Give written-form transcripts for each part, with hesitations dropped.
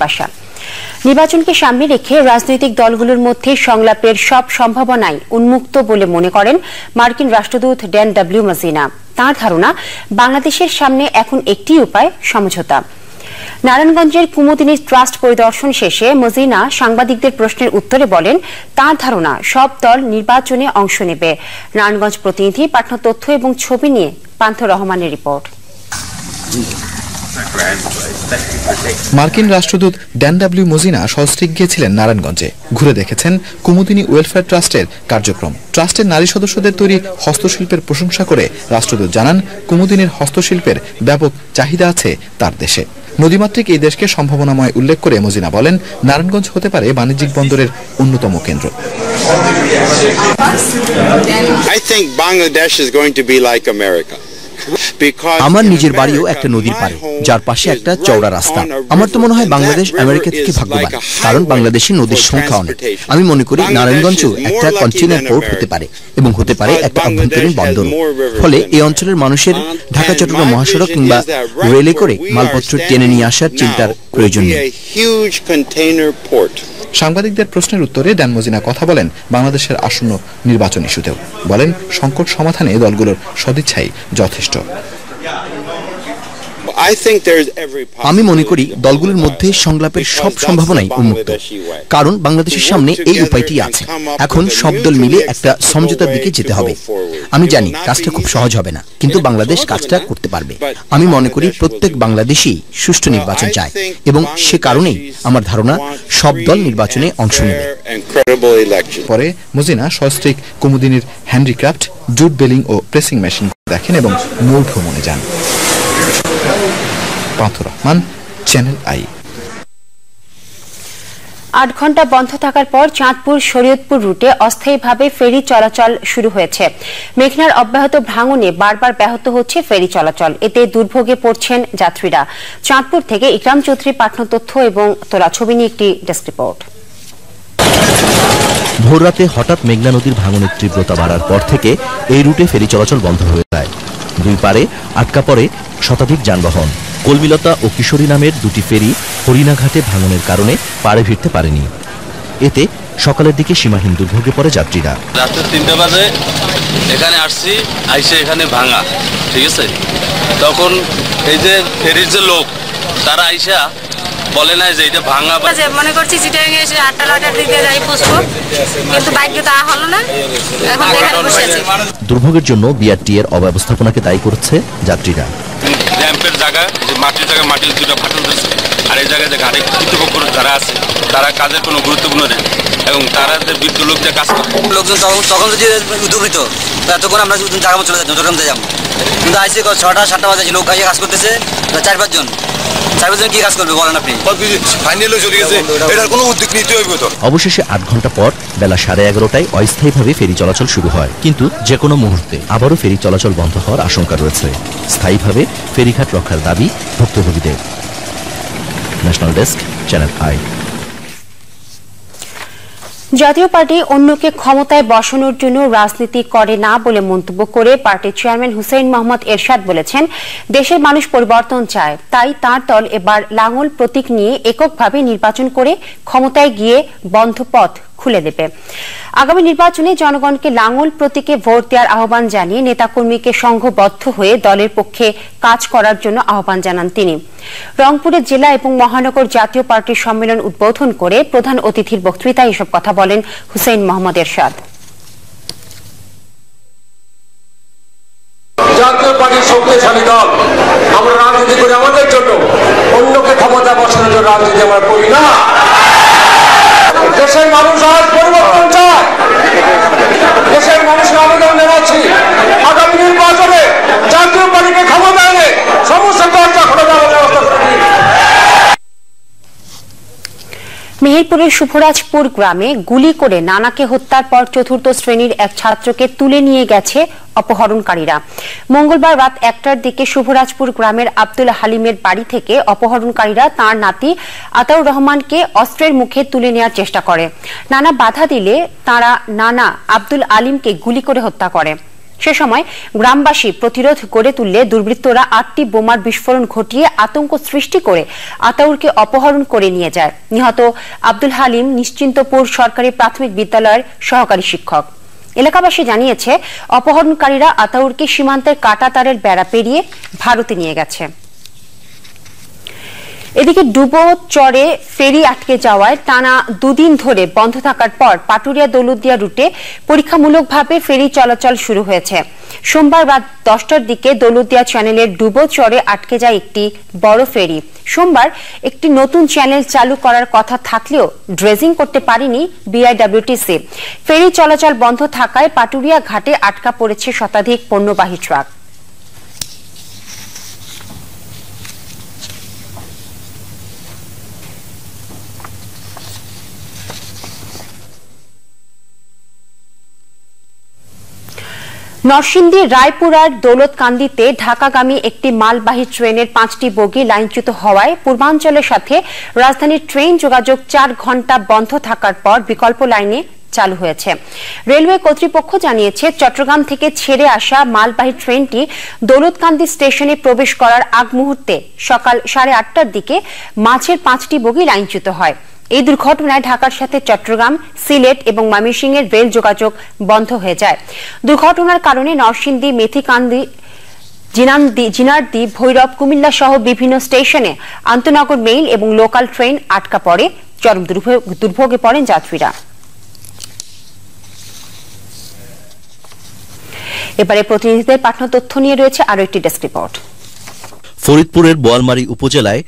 প্রত্যাশা। নির্বাচনকে সামনে রেখে রাজনৈতিক দলগুলোর মধ্যে সংলাপের সব সম্ভাবনাই উন্মুক্ত বলে মনে করেন মার্কিন রাষ্ট্রদূত ড্যান ডব্লিউ মজিনা। তাঁর ধারণা, বাংলাদেশের সামনে এখন একটি উপায়, সমঝোতা। নারায়ণগঞ্জের কুমুদিনী ট্রাস্ট পরিদর্শন শেষে মজিনা সাংবাদিকদের প্রশ্নের উত্তরে বলেন, তাঁর ধারণা সব দল নির্বাচনে অংশ নেবে। নারায়ণগঞ্জ প্রতিনিধি পাঠানো তথ্য এবং ছবি নিয়ে পান্থ রহমানের রিপোর্ট। মার্কিন রাষ্ট্রদূত ড্যান ডব্লিউ মজিনা সস্ত্রীক গিয়েছিলেন নারায়ণগঞ্জে, ঘুরে দেখেছেন কুমুদিনী ওয়েলফেয়ার ট্রাস্টের কার্যক্রম। ট্রাস্টের নারী সদস্যদের তৈরি হস্তশিল্পের প্রশংসা করে রাষ্ট্রদূত জানান, কুমুদিনীর হস্তশিল্পের ব্যাপক চাহিদা আছে তার দেশে। নদীমাতৃক এই দেশকে সম্ভাবনাময় উল্লেখ করে মজিনা বলেন, নারায়ণগঞ্জ হতে পারে বাণিজ্যিক বন্দরের অন্যতম কেন্দ্র। আমার নিজের বাড়িও একটা নদীর পাড়ে, যার পাশে একটা চওড়া রাস্তা। আমার তো মনে হয় বাংলাদেশ আমেরিকা থেকে ভাগ্যবান, কারণ বাংলাদেশে নদীর সংখ্যা অনেক। আমি মনে করি নারায়ণগঞ্জও একটা কন্টেইনার পোর্ট হতে পারে এবং হতে পারে একটা অভ্যন্তরীণ বন্দর। ফলে এই অঞ্চলের মানুষের ঢাকা চট্টগ্রাম মহাসড়ক কিংবা রেলে করে মালপত্র টেনে নিয়ে আসার চিন্তার প্রয়োজন নেই। সাংবাদিকদের প্রশ্নের উত্তরে ড্যান মজিনা কথা বলেন বাংলাদেশের আসন্ন নির্বাচন ইস্যুতেও। বলেন, সংকট সমাধানে দলগুলোর সদিচ্ছাই যথেষ্ট। আমি মনে করি দলগুলোর মধ্যে সংলাপের সব সম্ভাবনাই উন্মুক্ত, কারণ বাংলাদেশের সামনে এই উপায়টি আছে। এখন সব দল মিলে একটা সমঝোতার দিকে যেতে হবে। আমি জানি কাজটা খুব সহজ হবে না, কিন্তু বাংলাদেশ কাজটা করতে পারবে। আমি মনে করি প্রত্যেক বাংলাদেশী সুষ্ঠু নির্বাচন চায় এবং সে কারণেই আমার ধারণা সব দল নির্বাচনে অংশ নেবে। পরে মজিনা সস্ত্রীক কুমুদিনীর হ্যান্ডিক্রাফট, জুট বেলিং ও প্রেসিং মেশিন দেখেন এবং মূল ভ্রমণে যান। পান্থ রহমান, চ্যানেল আই। 8 ঘন্টা বন্ধ থাকার পর চাঁদপুর শরীয়তপুর রুটে অস্থায়ীভাবে ফেরি চলাচল শুরু হয়েছে। মেঘনার অব্যাহত ভাঙনে বারবার ব্যাহত হচ্ছে ফেরি চলাচল, এতে দুর্ভোগে পড়ছেন যাত্রীরা। চাঁদপুর থেকে ইকরাম চৌধুরী পাঠানো তথ্য এবং তোলা ছবি নিয়ে একটি ডেস্ক রিপোর্ট। ভোররাতে হঠাৎ মেঘনা নদীর ভাঙনের তীব্রতা বাড়ার পর থেকে এই রুটে ফেরি চলাচল বন্ধ হয়ে যায়। দুই পারে আটকা পড়ে শতাধিক যানবাহন। কলমিলতা ও কিশোরী নামের দুটি ফেরি হরিণাঘাটে ভাঙনের কারণে পাড়ে ফিরতে পারেনি। এতে সকালের দিকে সীমাহীন দুর্ভোগে পড়ে যাত্রীরা। রাত্রে 3টা বাজে এখানে আসছি, আইসে এখানে ভাঙা, ঠিক আছে। তখন এই যে ফেরির যে লোক, তারা আইসা বলে না যে এটা ভাঙা। মনে করছি চিটাগাং এসে 8টার দিকে যাই বসবো, কিন্তু বাইক তা হলো না, এখন এখানে বসে আছি। দুর্ভোগের জন্য বিআরটি এর অব্যবস্থাপনাকে দায়ী করছে যাত্রীরা। ড্যাম্পের জায়গা, যে মাটির জায়গা, মাটির দুটো ফাটল দিচ্ছে, আর এই জায়গায় যে ঘাটে কর্তৃপক্ষ যারা আছে, তারা কাজের কোনো গুরুত্বপূর্ণ নেই এবং তারা যে বৃদ্ধ লোক যে কাজ করে, লোকজন তখন যদি উদ্যোগিত তখন আমরা জায়গা চলে যাবো, চট্টগ্রাম যাবো। কিন্তু আইসি 6টা 7টা বাজে লোক আইসে কাজ করতেছে, 4-5 জন কি কাজ করবে বলেন আপনি? অবশেষে 8 ঘন্টা পর বেলা 11:30টায় অস্থায়ীভাবে ফেরি চলাচল শুরু হয়, কিন্তু যে কোনো মুহূর্তে আবারও ফেরি চলাচল বন্ধ হওয়ার আশঙ্কা রয়েছে। স্থায়ীভাবে ফেরিঘাট রক্ষার দাবি ভুক্তভোগীদের। National desk, channel I. Jatiya Party অন্যকে ক্ষমতায় বসানোর জন্য রাজনীতি করে না বলে মন্তব্য করে পার্টির চেয়ারম্যান হুসেইন মোহাম্মদ এরশাদ বলেছেন, দেশের মানুষ পরিবর্তন চায়, তাই তার দল এবার লাঙল প্রতীক নিয়ে এককভাবে নির্বাচন করে ক্ষমতায় গিয়ে বন্ধ পথ খুলে দেবে। আগামী নির্বাচনে জনগণকে লাঙল প্রতীকে ভোট দেওয়ার আহ্বান জানিয়ে নেতাকর্মীকে সংঘবদ্ধ হয়ে দলের পক্ষে কাজ করার জন্য আহ্বান জানান তিনি। রংপুরে জেলা এবং মহানগর জাতীয় পার্টির সম্মেলন উদ্বোধন করে প্রধান অতিথির বক্তৃতায় এসব কথা বলেন হুসেইন মোহাম্মদ এরশাদ। জাতীয় পার্টির শক্তিশালী দল, আমরা রাজনীতি করি আমাদের জন্য, অন্যকে ক্ষমতা বসানোর জন্য রাজনীতি আমরা করি না। দেশের মানুষ আজ পরিবর্তন চায়, দেশের মানুষের আবেদন জানাচ্ছি, আগামী নির্বাচনে জাতীয় পার্টিকে ক্ষমতা এনে সমস্ত দরজা খুলে দেওয়ার ব্যবস্থা করবে। মেহেরপুরের শুভরাজপুর গ্রামে গুলি করে নানাকে হত্যার পর 4র্থ শ্রেণীর এক ছাত্রকে তুলে নিয়ে গেছে অপহরণকারীরা। মঙ্গলবার রাত 1টার দিকে শুভরাজপুর গ্রামের আব্দুল হালিমের বাড়ি থেকে অপহরণকারীরা তাঁর নাতি আতাউর রহমানকে অস্ত্রের মুখে তুলে নেওয়ার চেষ্টা করে। নানা বাধা দিলে তারা নানা আব্দুল আলিমকে গুলি করে হত্যা করে। সে সময় গ্রামবাসী প্রতিরোধ গড়ে তুললে দুর্বৃত্তরা 8টি বোমার বিস্ফোরণ ঘটিয়ে আতঙ্ক সৃষ্টি করে আতাউরকে অপহরণ করে নিয়ে যায়। নিহত আব্দুল হালিম নিশ্চিন্তপুর সরকারি প্রাথমিক বিদ্যালয়ের সহকারী শিক্ষক। এলাকাবাসী জানিয়েছে, অপহরণকারীরা আতাউরকে সীমান্তের কাঁটাতারের বেড়া পেরিয়ে ভারতে নিয়ে গেছে। এদিকে ডুবো চরে ফেরি আটকে যাওয়ায় টানা 2 দিন ধরে বন্ধ থাকার পর পাটুরিয়া দৌলতদিয়া রুটে পরীক্ষামূলকভাবে ফেরি চলাচল শুরু হয়েছে। সোমবার রাত 10টার দিকে দৌলতদিয়া চ্যানেলের ডুবো চরে আটকে যায় একটি বড় ফেরি। সোমবার একটি নতুন চ্যানেল চালু করার কথা থাকলেও ড্রেজিং করতে পারেনি বিআইডব্লিউটিসি। ফেরি চলাচল বন্ধ থাকায় পাটুরিয়া ঘাটে আটকা পড়েছে শতাধিক পণ্যবাহী ট্রাক। নরসিংদী রায়পুরার দৌলতকান্দিতে ঢাকাগামী একটি মালবাহী ট্রেনের 5টি বগি লাইনচ্যুত হওয়ায় পূর্বাঞ্চলের সাথে রাজধানীর ট্রেন যোগাযোগ 4 ঘণ্টা বন্ধ থাকার পর বিকল্প লাইনে চালু হয়েছে। রেলওয়ে কর্তৃপক্ষ জানিয়েছে, চট্টগ্রাম থেকে ছেড়ে আসা মালবাহী ট্রেনটি দৌলতকান্দি স্টেশনে প্রবেশ করার আগ মুহূর্তে সকাল 8:30টার দিকে মাঝের 5টি বগি লাইনচ্যুত হয়। এই দুর্ঘটনায় ঢাকার সাথে চট্টগ্রাম, সিলেট এবং ময়মনসিংহের রেল যোগাযোগ বন্ধ হয়ে যায়। দুর্ঘটনার কারণে নরসিংদী, মেথিকান্দি, জিনারদী, ভৈরব, কুমিল্লা সহ বিভিন্ন স্টেশনে আন্তনগর মেইল এবং লোকাল ট্রেন আটকা পড়ে। চরম দুর্ভোগে পড়েন যাত্রীরা। এবারে প্রতিনিধিদের পাঠানো তথ্য নিয়ে রয়েছে আরো একটি ডেস্ক রিপোর্ট। ফরিদপুরের বোয়ালমারী উপজেলায়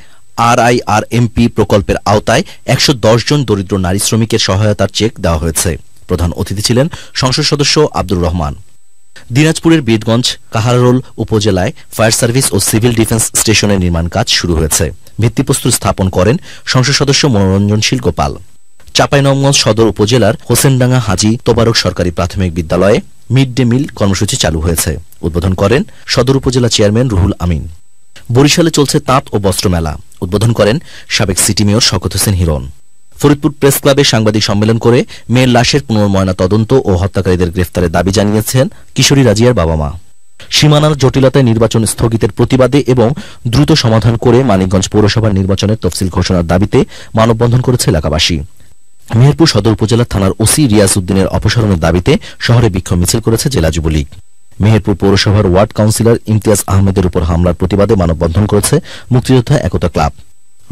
RIRMP প্রকল্পের আওতায় 110 জন দরিদ্র নারী শ্রমিকের সহায়তার চেক দেওয়া হয়েছে। প্রধান অতিথি ছিলেন সংসদ সদস্য আব্দুর রহমান। দিনাজপুরের বীরগঞ্জ কাহারোল উপজেলায় ফায়ার সার্ভিস ও সিভিল ডিফেন্স স্টেশনের নির্মাণ কাজ শুরু হয়েছে। ভিত্তিপ্রস্তর স্থাপন করেন সংসদ সদস্য মনোরঞ্জনশীল গোপাল। চাঁপাইনবাবগঞ্জ সদর উপজেলার হোসেনডাঙ্গা হাজী তোবারক সরকারি প্রাথমিক বিদ্যালয়ে মিড ডে মিল কর্মসূচি চালু হয়েছে। উদ্বোধন করেন সদর উপজেলা চেয়ারম্যান রুহুল আমিন। বরিশালে চলছে তাঁত ও বস্ত্র মেলা। উদ্বোধন করেন সাবেক city mayor Shawkat Hossain Hiron. Faridpur press ক্লাবে সাংবাদিক সম্মেলন করে মেয়ের লাশের পুনর্ময়না তদন্ত ও হত্যাকারীদের গ্রেফতারের দাবি জানিয়েছেন কিশোরী রাজিয়ার বাবা মা। সীমানার জটিলতায় নির্বাচন স্থগিতের প্রতিবাদে এবং দ্রুত সমাধান করে মানিকগঞ্জ পৌরসভার নির্বাচনের তফসিল ঘোষণার দাবিতে মানববন্ধন করেছে এলাকাবাসী। মেহেরপুর সদর উপজেলা থানার ওসি রিয়াজ উদ্দিনের অপসারণের দাবিতে শহরে বিক্ষোভ মিছিল করেছে জেলা যুবলীগ। মেহেরপুর পৌরসভার ওয়ার্ড কাউন্সিলর ইমতিয়াজ আহমেদের উপর হামলার প্রতিবাদে মানববন্ধন করেছে মুক্তিযোদ্ধা একতা ক্লাব।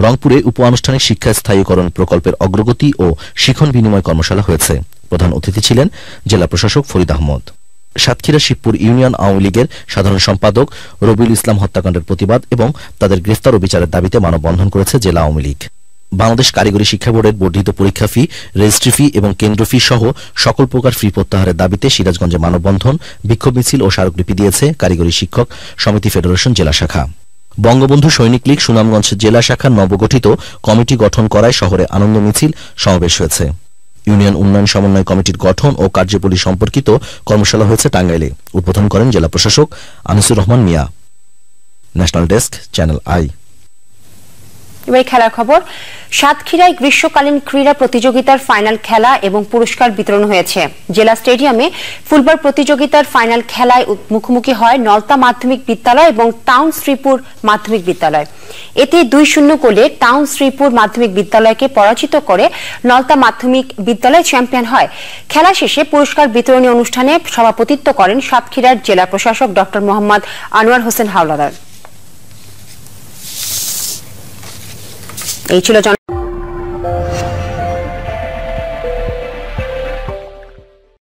রংপুরে উপ আনুষ্ঠানিক শিক্ষা স্থায়ীকরণ প্রকল্পের অগ্রগতি ও শিখন বিনিময় কর্মশালা হয়েছে। প্রধান অতিথি ছিলেন জেলা প্রশাসক ফরিদ আহমদ। সাতক্ষীরা শিবপুর ইউনিয়ন আওয়ামী লীগের সাধারণ সম্পাদক রবিউল ইসলাম হত্যাকাণ্ডের প্রতিবাদ এবং তাদের গ্রেফতার ও বিচারের দাবিতে মানববন্ধন করেছে জেলা আওয়ামী লীগ। বাংলাদেশ কারিগরি শিক্ষা বোর্ডের বর্ধিত পরীক্ষা ফি, রেজিস্ট্রি ফি এবং কেন্দ্র ফি সহ সকল প্রকার ফি প্রত্যাহারের দাবিতে সিরাজগঞ্জে মানববন্ধন, বিক্ষোভ মিছিল ও স্মারকলিপি দিয়েছে কারিগরি শিক্ষক সমিতি ফেডারেশন জেলা শাখা। বঙ্গবন্ধু সৈনিক লীগ সুনামগঞ্জ জেলা শাখার নবগঠিত কমিটি গঠন করায় শহরে আনন্দ মিছিল সমাবেশ হয়েছে। ইউনিয়ন উন্নয়ন সমন্বয় কমিটির গঠন ও কার্যাবলী সম্পর্কিত কর্মশালা হয়েছে টাঙ্গাইলে। উদ্বোধন করেন জেলা প্রশাসক Anisur Rahman Mia. National desk, channel I. এবার খেলার খবর। সাতক্ষীরায় গ্রীষ্মকালীন ক্রীড়া প্রতিযোগিতার ফাইনাল খেলা এবং পুরস্কার বিতরণ হয়েছে। জেলা স্টেডিয়ামে ফুটবল প্রতিযোগিতার ফাইনাল খেলায় মুখোমুখি হয় নলতা মাধ্যমিক বিদ্যালয় এবং টাউন শ্রীপুর মাধ্যমিক বিদ্যালয়। এতে 2-0 গোলে টাউন শ্রীপুর মাধ্যমিক বিদ্যালয়কে পরাজিত করে নলতা মাধ্যমিক বিদ্যালয় চ্যাম্পিয়ন হয়। খেলা শেষে পুরস্কার বিতরণী অনুষ্ঠানে সভাপতিত্ব করেন সাতক্ষীরার জেলা প্রশাসক ডক্টর মোহাম্মদ আনোয়ার হোসেন হাওলাদার। এই ছিল